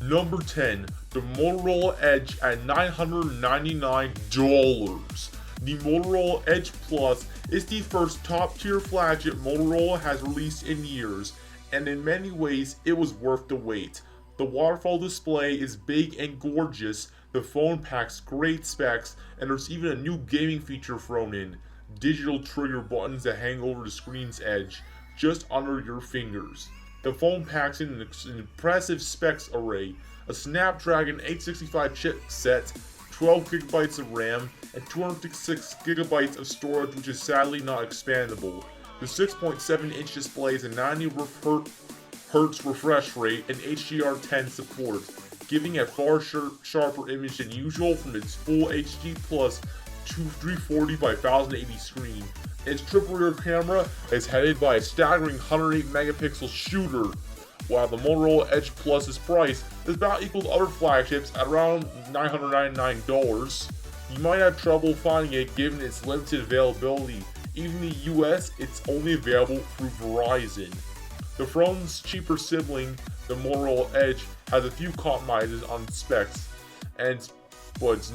Number 10, the Motorola Edge at $999. The Motorola Edge Plus is the first top-tier flagship Motorola has released in years, and in many ways it was worth the wait. The waterfall display is big and gorgeous, the phone packs great specs, and there's even a new gaming feature thrown in: digital trigger buttons that hang over the screen's edge, just under your fingers. The phone packs in an impressive specs array: a Snapdragon 865 chipset, 12GB of RAM, and 256GB of storage, which is sadly not expandable. The 6.7-inch display is a 90Hz refresh rate and HDR10 support, giving a far sharper image than usual from its full HD Plus 340 by 1080 screen. Its triple rear camera is headed by a staggering 108 megapixel shooter, while the Motorola Edge Plus's price is about equal to other flagships at around $999. You might have trouble finding it given its limited availability. Even in the US, it's only available through Verizon. The phone's cheaper sibling, the Motorola Edge, has a few compromises on specs, but it's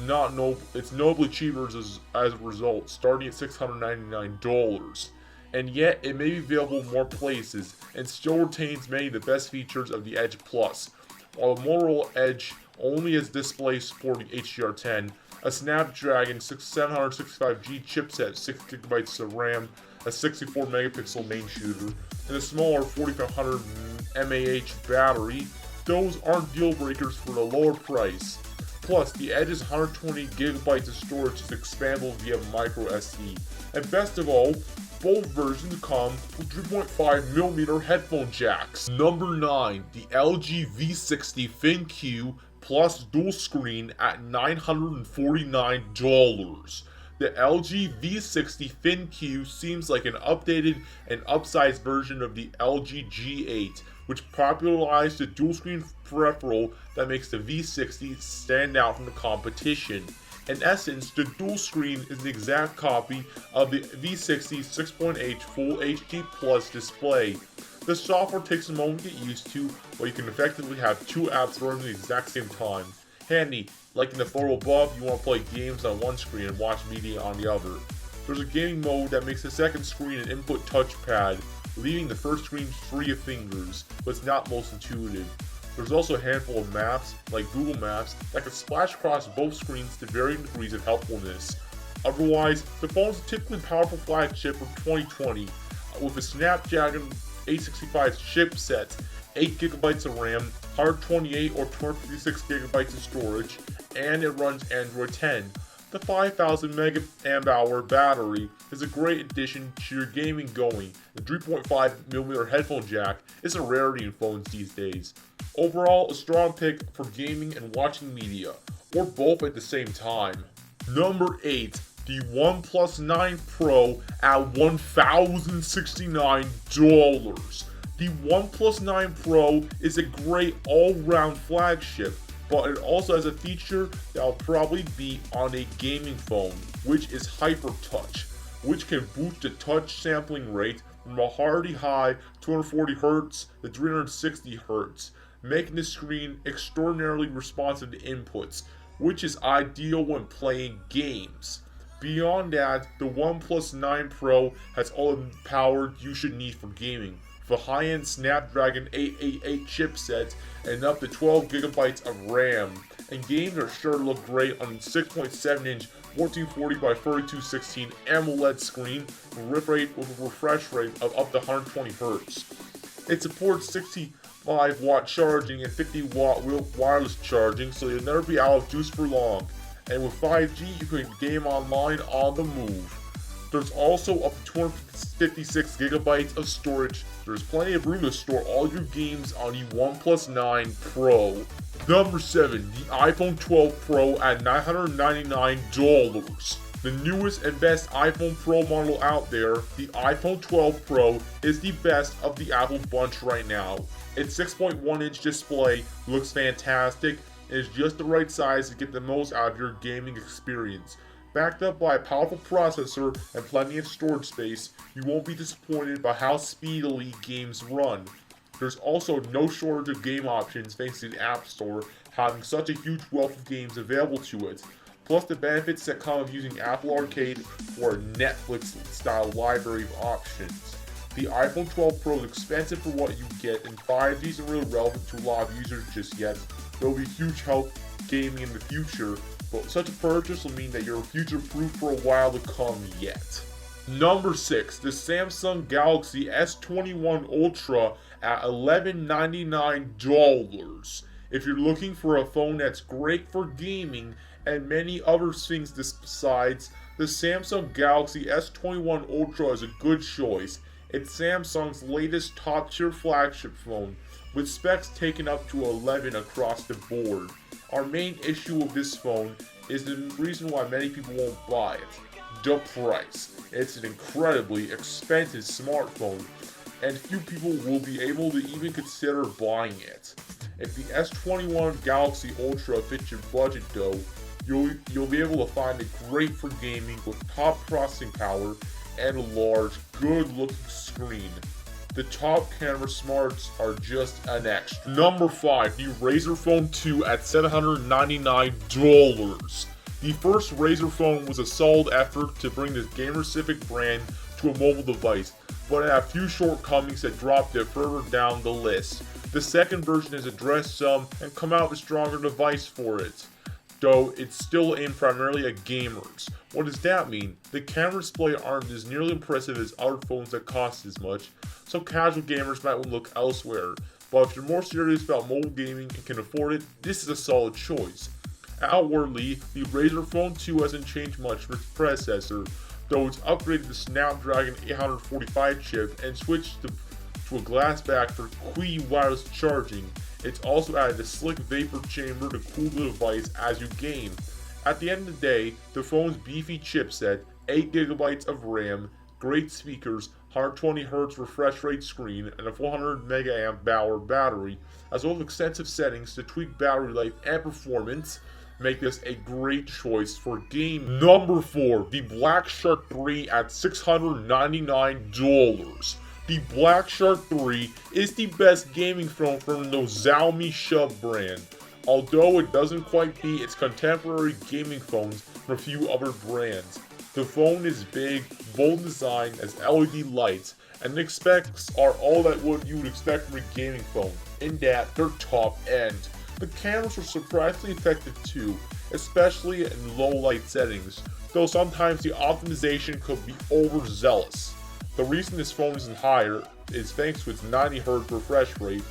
notably cheaper as a result, starting at $699. And yet, it may be available in more places, and still retains many of the best features of the Edge Plus. While the Motorola Edge only has display supporting HDR10, a Snapdragon 765G chipset, 6GB of RAM, a 64 megapixel main shooter, and a smaller 4500 mAh battery, those aren't deal breakers for the lower price. Plus, the Edge's 120GB of storage is expandable via microSD. And best of all, both versions come with 3.5mm headphone jacks. Number 9, the LG V60 ThinQ Plus dual screen at $949. The LG V60 ThinQ seems like an updated and upsized version of the LG G8, which popularized the dual screen peripheral that makes the V60 stand out from the competition. In essence, the dual screen is an exact copy of the V60's 6.8 Full HD Plus display. The software takes a moment to get used to, but you can effectively have two apps running at the exact same time. Handy, like in the photo above, you want to play games on one screen and watch media on the other. There's a gaming mode that makes the second screen an input touchpad, leaving the first screen free of fingers, but it's not most intuitive. There's also a handful of maps, like Google Maps, that can splash across both screens to varying degrees of helpfulness. Otherwise, the phone is a typically powerful flagship for 2020, with a Snapdragon 865 chipset, 8GB of RAM, 128 or 256GB of storage, and it runs Android 10. The 5000 mAh battery is a great addition to your gaming going. The 3.5mm headphone jack is a rarity in phones these days. Overall, a strong pick for gaming and watching media, or both at the same time. Number 8, the OnePlus 9 Pro at $1,069. The OnePlus 9 Pro is a great all-round flagship, but it also has a feature that will probably be on a gaming phone, which is HyperTouch, which can boost the touch sampling rate from a hardy high 240Hz to 360Hz, making the screen extraordinarily responsive to inputs, which is ideal when playing games. Beyond that, the OnePlus 9 Pro has all the power you should need for gaming, with a high-end Snapdragon 888 chipset and up to 12GB of RAM, and games are sure to look great on 6.7-inch 1440 by 3216 AMOLED screen with a refresh rate of up to 120Hz. It supports 65-watt charging and 50-watt wireless charging, so you'll never be out of juice for long. And with 5G, you can game online on the move. There's also up to 256GB of storage. There's plenty of room to store all your games on the OnePlus 9 Pro. Number 7, the iPhone 12 Pro at $999. The newest and best iPhone Pro model out there, the iPhone 12 Pro is the best of the Apple bunch right now. Its 6.1-inch display looks fantastic and is just the right size to get the most out of your gaming experience. Backed up by a powerful processor and plenty of storage space, you won't be disappointed by how speedily games run. There's also no shortage of game options thanks to the App Store having such a huge wealth of games available to it, plus the benefits that come of using Apple Arcade or a Netflix-style library of options. The iPhone 12 Pro is expensive for what you get, and 5G isn't really relevant to a lot of users just yet. There will be huge help gaming in the future, but such a purchase will mean that you're future-proof for a while to come yet. Number 6, the Samsung Galaxy S21 Ultra at $1199. If you're looking for a phone that's great for gaming and many other things besides, the Samsung Galaxy S21 Ultra is a good choice. It's Samsung's latest top-tier flagship phone, with specs taken up to 11 across the board. Our main issue with this phone is the reason why many people won't buy it: the price. It's an incredibly expensive smartphone, and few people will be able to even consider buying it. If the S21 Galaxy Ultra fits your budget though, you'll be able to find it great for gaming with top processing power and a large, good-looking screen. The top camera smarts are just an extra. Number 5, the Razer Phone 2 at $799. The first Razer phone was a solid effort to bring this gamer-specific brand to a mobile device, but it had a few shortcomings that dropped it further down the list. The second version has addressed some and come out with a stronger device for it, though it's still aimed primarily at gamers. What does that mean? The camera display aren't as nearly impressive as other phones that cost as much, so casual gamers might want to look elsewhere. But if you're more serious about mobile gaming and can afford it, this is a solid choice. Outwardly, the Razer Phone 2 hasn't changed much from its predecessor, though it's upgraded the Snapdragon 845 chip and switched to a glass back for Qi wireless charging. It's also added a slick vapor chamber to cool the device as you game. At the end of the day, the phone's beefy chipset, 8GB of RAM, great speakers, 120Hz refresh rate screen, and a 400 mAh battery, as well as extensive settings to tweak battery life and performance, make this a great choice for gaming. Number 4, the Black Shark 3 at $699. The Black Shark 3 is the best gaming phone from the Xiaomi Shub brand, although it doesn't quite beat its contemporary gaming phones from a few other brands. The phone is big, bold design, has LED lights, and the specs are all that you would expect from a gaming phone, in that they're top end. The cameras are surprisingly effective too, especially in low light settings, though sometimes the optimization could be overzealous. The reason this phone isn't higher is thanks to its 90Hz refresh rate,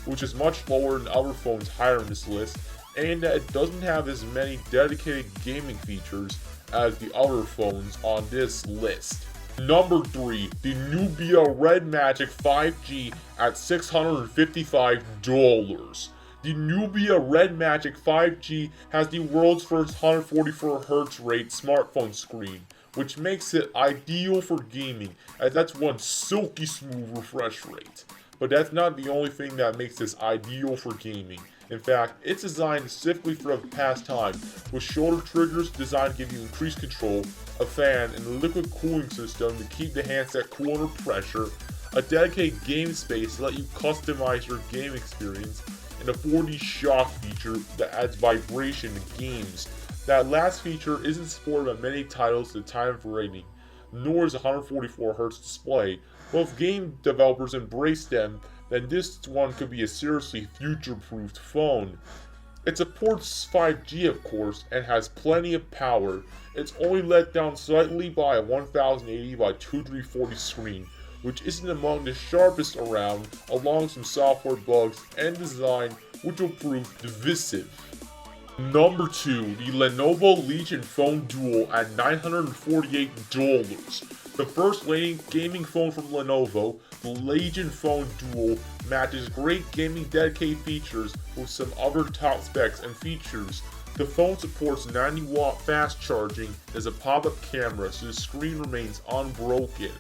which is much lower than other phones higher in this list, and that it doesn't have as many dedicated gaming features as the other phones on this list. Number 3, the Nubia Red Magic 5G at $655. The Nubia Red Magic 5G has the world's first 144Hz rate smartphone screen, which makes it ideal for gaming, as that's one silky smooth refresh rate. But that's not the only thing that makes this ideal for gaming. In fact, it's designed specifically for the pastime, with shoulder triggers designed to give you increased control, a fan, and a liquid cooling system to keep the handset cool under pressure, a dedicated game space to let you customize your game experience, and a 4D shock feature that adds vibration to games. That last feature isn't supported by many titles at the time of rating, nor is a 144Hz display, but if game developers embrace them, then this one could be a seriously future-proofed phone. It supports 5G of course, and has plenty of power. It's only let down slightly by a 1080 by 2340 screen, which isn't among the sharpest around, along with some software bugs and design which will prove divisive. Number 2, the Lenovo Legion Phone Duel at $948. The first gaming phone from Lenovo, the Legion Phone Duel, matches great gaming dedicated features with some other top specs and features. The phone supports 90-watt fast charging as a pop-up camera so the screen remains unbroken.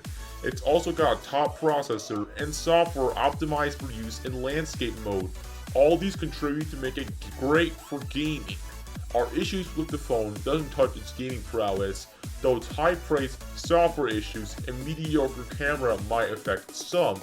It's also got a top processor and software optimized for use in landscape mode. All these contribute to make it great for gaming. Our issues with the phone doesn't touch its gaming prowess, though its high price, software issues, and mediocre camera might affect some.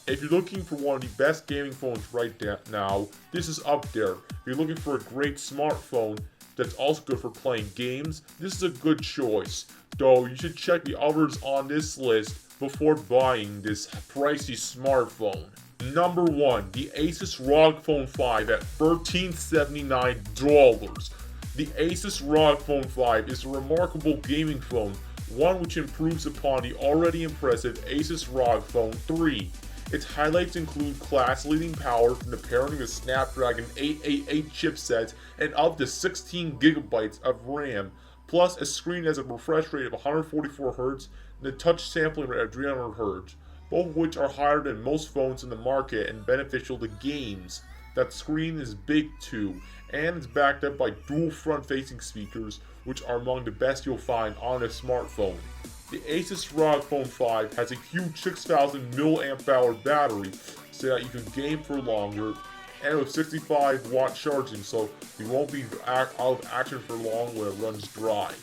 If you're looking for one of the best gaming phones right now, this is up there. If you're looking for a great smartphone that's also good for playing games, this is a good choice. Though you should check the others on this list before buying this pricey smartphone. Number 1, the Asus ROG Phone 5 at $1,379. The Asus ROG Phone 5 is a remarkable gaming phone, one which improves upon the already impressive Asus ROG Phone 3. Its highlights include class-leading power from the pairing of Snapdragon 888 chipsets and up to 16 GB of RAM, plus a screen that has a refresh rate of 144Hz and a touch sampling rate of 300Hz, both of which are higher than most phones in the market and beneficial to games. That screen is big too, and it's backed up by dual front-facing speakers, which are among the best you'll find on a smartphone. The Asus ROG Phone 5 has a huge 6000 mAh battery so that you can game for longer, and with 65-watt charging so you won't be out of action for long when it runs dry.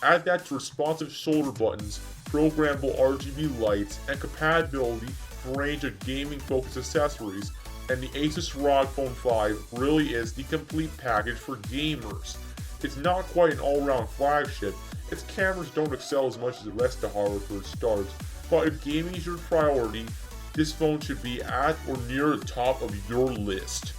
Add that to responsive shoulder buttons, programmable RGB lights, and compatibility for a range of gaming-focused accessories, and the Asus ROG Phone 5 really is the complete package for gamers. It's not quite an all-round flagship. Its cameras don't excel as much as the rest of the hardware for it starts, but if gaming is your priority, this phone should be at or near the top of your list.